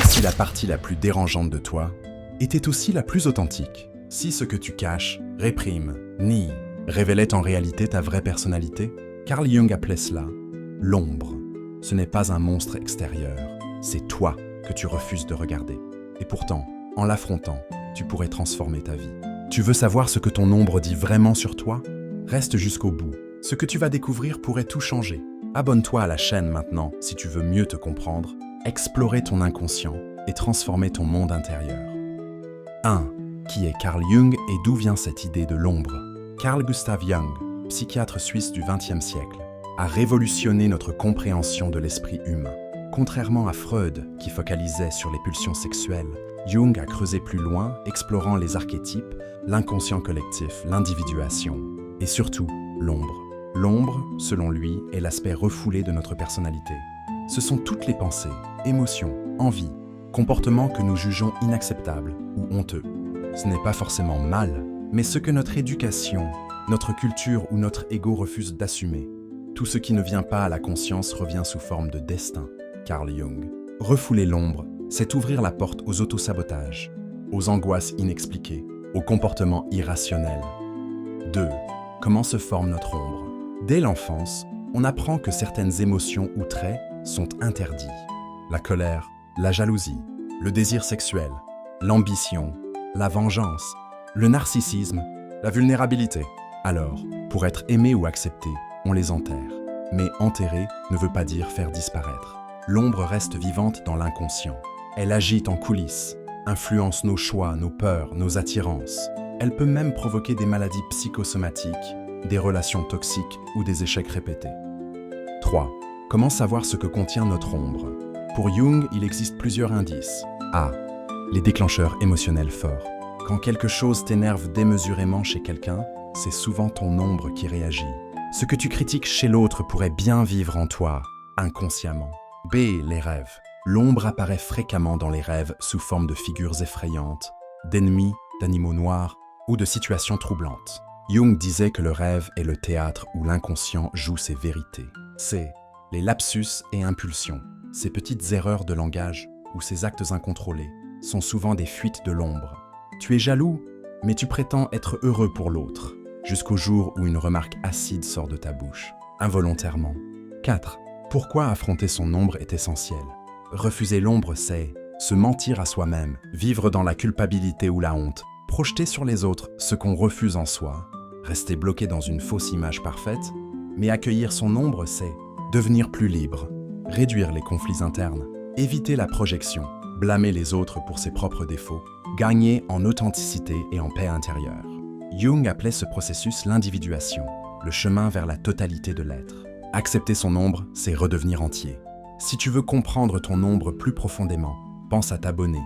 Si la partie la plus dérangeante de toi était aussi la plus authentique, si ce que tu caches, réprimes, nie, révélait en réalité ta vraie personnalité, Carl Jung appelait cela l'ombre. Ce n'est pas un monstre extérieur, c'est toi que tu refuses de regarder. Et pourtant, en l'affrontant, tu pourrais transformer ta vie. Tu veux savoir ce que ton ombre dit vraiment sur toi? Reste jusqu'au bout. Ce que tu vas découvrir pourrait tout changer. Abonne-toi à la chaîne maintenant si tu veux mieux te comprendre, explorer ton inconscient et transformer ton monde intérieur. 1. Qui est Carl Jung et d'où vient cette idée de l'ombre? Carl Gustav Jung, psychiatre suisse du XXe siècle, a révolutionné notre compréhension de l'esprit humain. Contrairement à Freud, qui focalisait sur les pulsions sexuelles, Jung a creusé plus loin, explorant les archétypes, l'inconscient collectif, l'individuation et surtout l'ombre. L'ombre, selon lui, est l'aspect refoulé de notre personnalité. Ce sont toutes les pensées, émotions, envies, comportements que nous jugeons inacceptables ou honteux. Ce n'est pas forcément mal, mais ce que notre éducation, notre culture ou notre ego refuse d'assumer. Tout ce qui ne vient pas à la conscience revient sous forme de destin. Carl Jung. Refouler l'ombre, c'est ouvrir la porte aux autosabotages, aux angoisses inexpliquées, aux comportements irrationnels. 2. Comment se forme notre ombre? Dès l'enfance, on apprend que certaines émotions ou traits sont interdits. La colère, la jalousie, le désir sexuel, l'ambition, la vengeance, le narcissisme, la vulnérabilité. Alors, pour être aimé ou accepté, on les enterre. Mais enterrer ne veut pas dire faire disparaître. L'ombre reste vivante dans l'inconscient. Elle agite en coulisses, influence nos choix, nos peurs, nos attirances. Elle peut même provoquer des maladies psychosomatiques, des relations toxiques ou des échecs répétés. 3. Comment savoir ce que contient notre ombre? Pour Jung, il existe plusieurs indices. A. Les déclencheurs émotionnels forts. Quand quelque chose t'énerve démesurément chez quelqu'un, c'est souvent ton ombre qui réagit. Ce que tu critiques chez l'autre pourrait bien vivre en toi, inconsciemment. B. Les rêves. L'ombre apparaît fréquemment dans les rêves sous forme de figures effrayantes, d'ennemis, d'animaux noirs ou de situations troublantes. Jung disait que le rêve est le théâtre où l'inconscient joue ses vérités. C. Les lapsus et impulsions. Ces petites erreurs de langage ou ces actes incontrôlés sont souvent des fuites de l'ombre. Tu es jaloux, mais tu prétends être heureux pour l'autre, jusqu'au jour où une remarque acide sort de ta bouche, involontairement. 4. Pourquoi affronter son ombre est essentiel? Refuser l'ombre, c'est se mentir à soi-même, vivre dans la culpabilité ou la honte, projeter sur les autres ce qu'on refuse en soi, rester bloqué dans une fausse image parfaite, mais accueillir son ombre, c'est devenir plus libre, réduire les conflits internes, éviter la projection, blâmer les autres pour ses propres défauts, gagner en authenticité et en paix intérieure. Jung appelait ce processus l'individuation, le chemin vers la totalité de l'être. Accepter son ombre, c'est redevenir entier. Si tu veux comprendre ton ombre plus profondément, pense à t'abonner.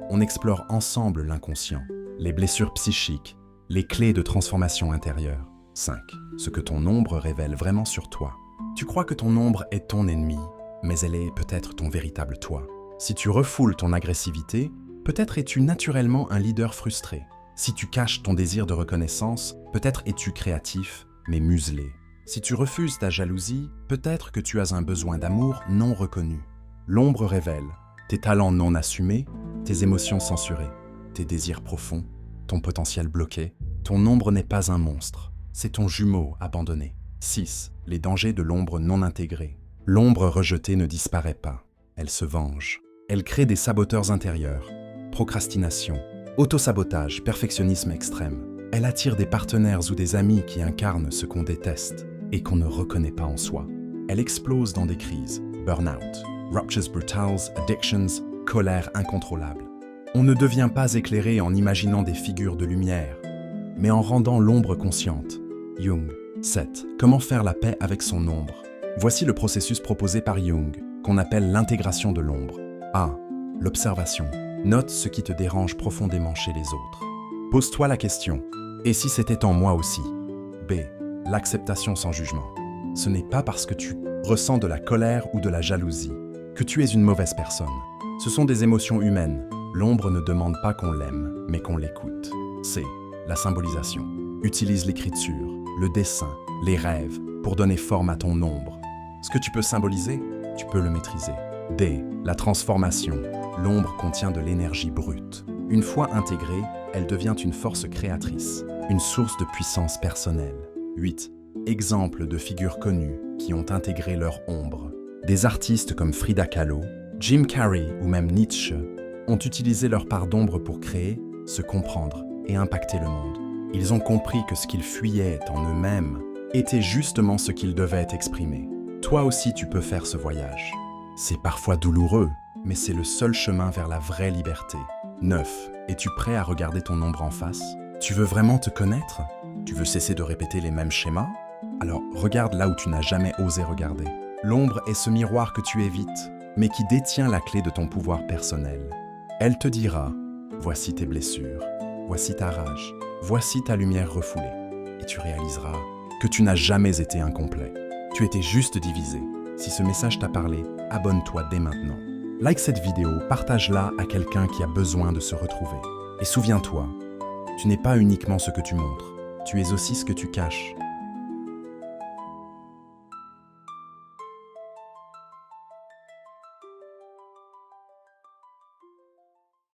On explore ensemble l'inconscient, les blessures psychiques, les clés de transformation intérieure. 5. Ce que ton ombre révèle vraiment sur toi. Tu crois que ton ombre est ton ennemi, mais elle est peut-être ton véritable toi. Si tu refoules ton agressivité, peut-être es-tu naturellement un leader frustré. Si tu caches ton désir de reconnaissance, peut-être es-tu créatif, mais muselé. Si tu refuses ta jalousie, peut-être que tu as un besoin d'amour non reconnu. L'ombre révèle tes talents non assumés, tes émotions censurées, tes désirs profonds, ton potentiel bloqué. Ton ombre n'est pas un monstre, c'est ton jumeau abandonné. 6. Les dangers de l'ombre non intégrée. L'ombre rejetée ne disparaît pas, elle se venge. Elle crée des saboteurs intérieurs, procrastination, autosabotage, perfectionnisme extrême. Elle attire des partenaires ou des amis qui incarnent ce qu'on déteste et qu'on ne reconnaît pas en soi. Elle explose dans des crises, burn-out, ruptures brutales, addictions, colère incontrôlable. On ne devient pas éclairé en imaginant des figures de lumière, mais en rendant l'ombre consciente. Jung. 7. Comment faire la paix avec son ombre? Voici le processus proposé par Jung, qu'on appelle l'intégration de l'ombre. A. L'observation. Note ce qui te dérange profondément chez les autres. Pose-toi la question, et si c'était en moi aussi? B. L'acceptation sans jugement. Ce n'est pas parce que tu ressens de la colère ou de la jalousie que tu es une mauvaise personne. Ce sont des émotions humaines. L'ombre ne demande pas qu'on l'aime, mais qu'on l'écoute. C. La symbolisation. Utilise l'écriture, le dessin, les rêves pour donner forme à ton ombre. Ce que tu peux symboliser, tu peux le maîtriser. D. La transformation. L'ombre contient de l'énergie brute. Une fois intégrée, elle devient une force créatrice, une source de puissance personnelle. 8. Exemple de figures connues qui ont intégré leur ombre. Des artistes comme Frida Kahlo, Jim Carrey ou même Nietzsche ont utilisé leur part d'ombre pour créer, se comprendre et impacter le monde. Ils ont compris que ce qu'ils fuyaient en eux-mêmes était justement ce qu'ils devaient exprimer. Toi aussi tu peux faire ce voyage. C'est parfois douloureux, mais c'est le seul chemin vers la vraie liberté. 9. Es-tu prêt à regarder ton ombre en face? Tu veux vraiment te connaître? Tu veux cesser de répéter les mêmes schémas? Alors regarde là où tu n'as jamais osé regarder. L'ombre est ce miroir que tu évites, mais qui détient la clé de ton pouvoir personnel. Elle te dira, voici tes blessures, voici ta rage, voici ta lumière refoulée. Et tu réaliseras que tu n'as jamais été incomplet. Tu étais juste divisé. Si ce message t'a parlé, abonne-toi dès maintenant. Like cette vidéo, partage-la à quelqu'un qui a besoin de se retrouver. Et souviens-toi, tu n'es pas uniquement ce que tu montres, tu es aussi ce que tu caches.